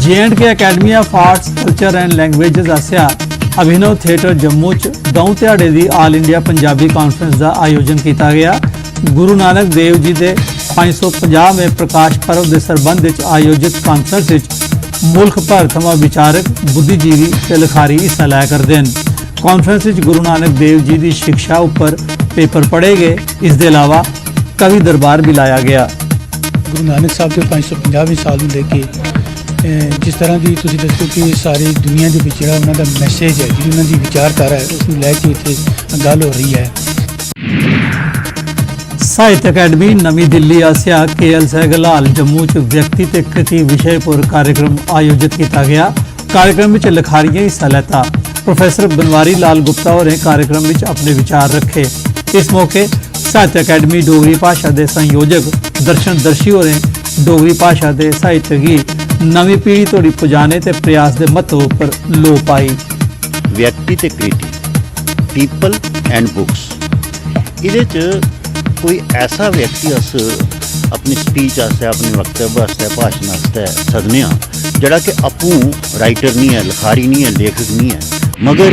J&K academy of arts culture and languages आसिया Abhinav theatre Jammu च दौं ध्याड़े दी आल इंडिया पंजाबी कॉन्फ्रेंस का आयोजन किया गया। गुरु नानक देव जी के 550वें प्रकाश पर्व के संबंध में आयोजित कॉन्फ्रेंस में मुल्क भर थमां विचारक बुद्धिजीवी ते लिखारी हिस्सा लै करदे न। कॉन्फ्रेंस में गुरु नानक देव जी की शिक्षा उपर पेपर पढ़े गए। इसके अलावा कवि दरबार भी लाया गया। गुरु नानक साहब के 550वें साल ਨੂੰ ਲੈ ਕੇ जिस तरह की ਤੁਸੀਂ ਦੱਸੋ कि सारी दुनिया ਦੇ ਵਿੱਚ ਜਿਹੜਾ ਉਹਨਾਂ ਦਾ ਮੈਸੇਜ ਹੈ, ਜਿਹੜੀ ਉਹਨਾਂ ਦੀ ਵਿਚਾਰਧਾਰਾ ਹੈ, ਉਸ ਨੂੰ ਲੈ ਕੇ ਇੱਥੇ ਗੱਲ ਹੋ ਰਹੀ ਹੈ। साहित्य अकैडमी नवी दिल्ली आसिया KL सहगलाल जम्मू च व्यक्ति ते कृति विषय पर कार्यक्रम आयोजित किया गया। कार्यक्रम में लिखारियां हिस्सा लेता। प्रोफैसर बनवारी लाल गुप्ता होरें कार्यक्रम में अपने विचार रखे। इस मौके साहित्य अकैडमी डोगरी भाषा के संयोजक दर्शन दर्शी होरें डोगरी भाषा के साहित्य गी नवी पीढ़ी तोड़ी पुजाने ते प्रयास के महत्व पर लो पाई। व्यक्ति ते कृति पीपल एंड बुक्स इहदे च कोई ऐसा व्यक्ति अस अपनी स्पीच आस्तै अपने वक्तव्य आस्तै भाषण आस्तै सदने जड़ा कि आपूं राइटर नहीं है, लिखारी नहीं है, लेखक नहीं है, मगर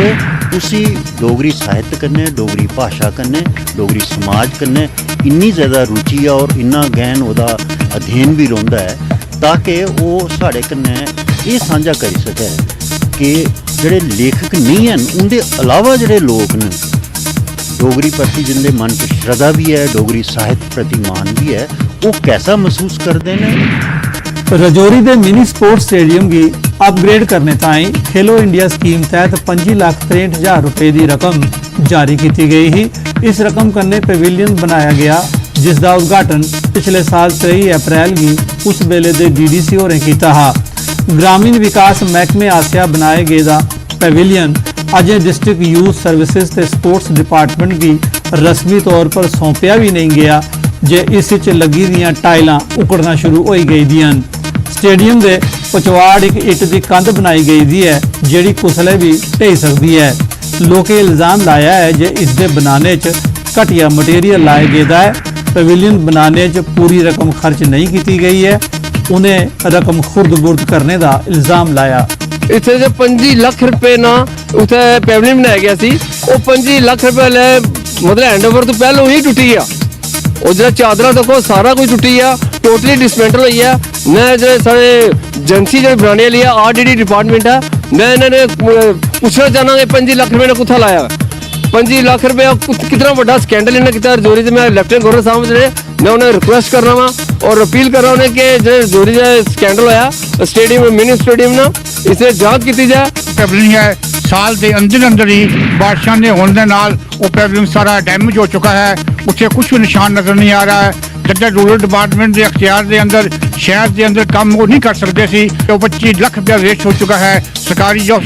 उसी डोगरी साहित्य कन्नै, डोगरी भाषा कन्नै, डोगरी समाज कन्नै इन्नी ज़्यादा रुचि है और इन्ना गहन ओहदा अध्ययन भी रौंहदा है ताकि वो साढ़े कन्नै ये सांझा करी सकै कि जिहड़े लेखक नहीं हैं उनके अलावा जिहड़े लोग न डोगरी प्रति जिंदे मन च श्रद्धा भी है, डोगरी साहित्य प्रति मान भी है, वो कैसा महसूस करते हैं। रजौरी के मिनी स्पोर्ट्स स्टेडियम की अपग्रेड करने ताई खेलो इंडिया स्कीम तहत 25,63,000 रुपए की रकम जारी की गई ही। इस रकम कन्ने पवेलियन बनाया गया जिसका उद्घाटन पिछले साल 23 अप्रैल की उस वेले के DDC होरें किया हा। ग्रामीण विकास महकमे आसिया बनाए गए pavilion Ajay district youth services ते स्पोर्ट्स डिपार्टमेंट की रस्मी तौर पर सौंपया भी नहीं गया जे इस लगी दियां टाइलां उकड़ना शुरू हो गई दियां। स्टेडियम के पचवाड़ एक इट की कंध बनाई गई दी है जिहड़ी कुसले भी ढही सकती है। लोकें इल्जाम लाया है जे इसके बनाने च घटिया मटीरियल लाया गया है। पवेलियन बनाने च पूरी रकम खर्च नहीं की गई है। उन्हें रकम खुर्द बुर्द करने का इल्जाम लाया। इतने जो 25 लाख रुपए ना उसे पैवलियन बनाया गया सी, वो 25 लाख रुपए ले मतलब हैंडओवर तो पहले ही टुटी है। और जो चादर देखो सारा कुछ टुटी है, टोटली डिसमेंटल हुई है। मैं जो सारे एजेंसी जो बनाने वाली है RDD डिपार्टमेंट है, मैं इन्होंने पूछना चाहना कि 25 लाख रुपए ने कुत्था लाया। 25 लाख रुपये कितना बड़ा स्कैंडल इन्हें किया रजौरी से। मैं लेफ्टिनेंट गवर्नर साहब जो मैं उन्हें रिक्वेस्ट कर रहा वा और अपील कर रहा हूँ कि जो रजौरी जो स्कैंडल होया स्टेडियम मिनी स्टेडियम ना इसे जांच की जाए। पैवलियन है साल के अंदर ही बारिशों के होने के नाल वो पैवलियन सारा डैमेज हो चुका है। उत्थे कुछ भी निशान नज़र नहीं आ रहा है। जब रूरल डिपार्टमेंट के अख्तियार के अंदर शहर के अंदर काम वो नहीं कर सकते सी, तो 25 लाख रुपया वेस्ट हो चुका है। सरकारी जो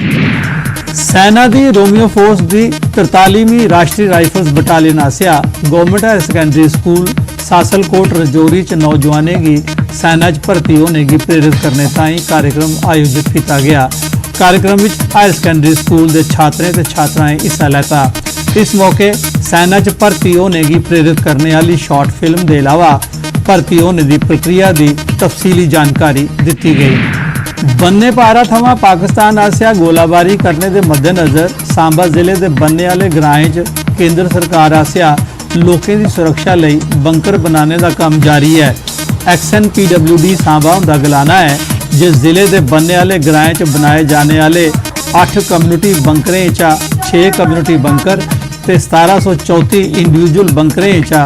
सेना की रोमियो फोर्स की 43वीं राष्ट्रीय राइफल्स बटालियन आसिया गवर्नमेंट हायर सेकेंडरी स्कूल सासलकोट रजौरी च नौजवानों की सेना च भर्ती होने की प्रेरित करने ताई कार्यक्रम आयोजित किया गया। कार्यक्रम में हायर सेकेंडरी स्कूल के छात्रें ते छात्राएं हिस्सा लेता। इस मौके सेना च भर्ती होने की प्रेरित करने वाली शॉर्ट फिल्म के अलावा भर्ती होने की प्रक्रिया की तफसीली जानकारी दी गई। बन्ने पारा थमां पाकिस्तान आसिया गोलाबारी करने के मद्देनज़र सांबा जिले के बन्ने वाले ग्राएं च केंद्र सरकार आसिया लोगों की सुरक्षा लई बंकर बनाने का काम जारी है। XNPWD सांबा उनका गलाना है जिस जिले के बन्ने वाले ग्राएं च बनाए जाने वाले 8 कम्यूनिटी बंकरें चा 6 कम्यूनिटी बंकर ते 1734 इंडिविजुअल बंकरें चा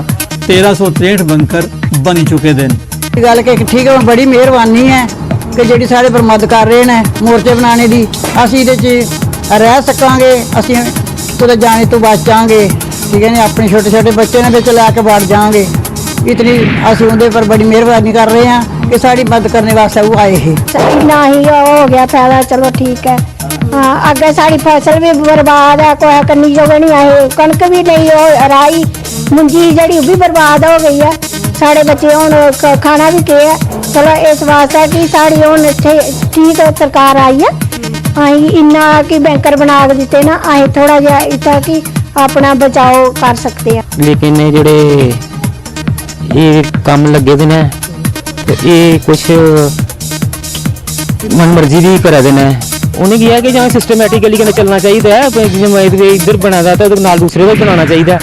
1363 बंकर बनी चुके हैं। गल कि ठीक है, बड़ी मेहरबानी है कि जी साढ़े पर मदद कर रहे हैं मोर्चे बनाने की। असी रह सकांगे, असी कुछ जाने तो बच जाएंगे। ठीक है, अपने छोटे छोटे बच्चे ने बिच लैके बढ़ जाएंगे। इतनी असी उनके पर बड़ी मेहरबानी कर रहे हैं कि साड़ी मदद करने वास्ते वो आए हैं। इन्ना ही हो गया फायदा, चलो ठीक है। हाँ, अगे साड़ी फसल भी बर्बाद है, कोई करनी जोगे नहीं आए, कणक भी नहीं हो राई, मुंजी जड़ी भी बर्बाद हो गई है। साढ़े बच्चे हूँ खाना भी के है। चलो इस वास्ते कि साड़ी हूँ ठीक सरकार आई है। अं इन्ना कि बैंकर बना के दिते ना, अं थोड़ा जहा इतना कि अपना बचाव कर सकते हैं। लेकिन जोड़े ये काम लगे दे ने तो ये कुछ ਮਨਮਰਜ਼ੀ ਵੀ ਕਰਾ ਦੇਣਾ ਹੈ। ਉਹਨੇ ਕਿਹਾ ਕਿ ਜਾਂ ਸਿਸਟਮੈਟਿਕਲੀ ਕਿਵੇਂ ਚੱਲਣਾ ਚਾਹੀਦਾ ਹੈ, ਜਿਵੇਂ ਮੈਂ ਇੱਧਰ ਬਣਾਦਾ ਤਾਂ ਉਹਦੇ ਨਾਲ ਦੂਸਰੇ ਦਾ ਬਣਾਉਣਾ ਚਾਹੀਦਾ।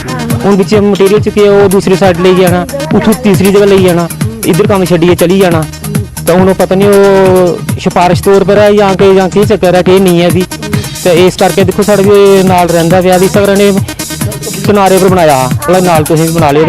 ਹੁਣ ਵਿੱਚ ਮਟੀਰੀਅਲ ਚੁੱਕਿਆ ਉਹ ਦੂਸਰੀ ਸਾਈਡ ਲਈ ਜਾਣਾ, ਉੱਥੋਂ ਤੀਸਰੀ ਜਗ੍ਹਾ ਲਈ ਜਾਣਾ, ਇੱਧਰ ਕੰਮ ਛੱਡੀਏ ਚਲੀ ਜਾਣਾ। ਤਾਂ ਹੁਣ ਉਹ ਪਤਾ ਨਹੀਂ ਉਹ ਸਿਫਾਰਿਸ਼ ਤੌਰ ਪਰ ਹੈ ਜਾਂ ਕੀ ਚੱਕਰ ਹੈ ਕਿ ਨਹੀਂ ਹੈ ਵੀ। ਤੇ ਇਸ ਕਰਕੇ ਦੇਖੋ ਸਾਡੇ ਨਾਲ ਰਹਿੰਦਾ ਪਿਆ ਵੀ ਸਗਰ ਨੇ ਕਿਨਾਰੇ ਪਰ ਬਣਾਇਆ ਨਾਲ ਤੁਸੀਂ ਬਣਾ ਲਿਓ।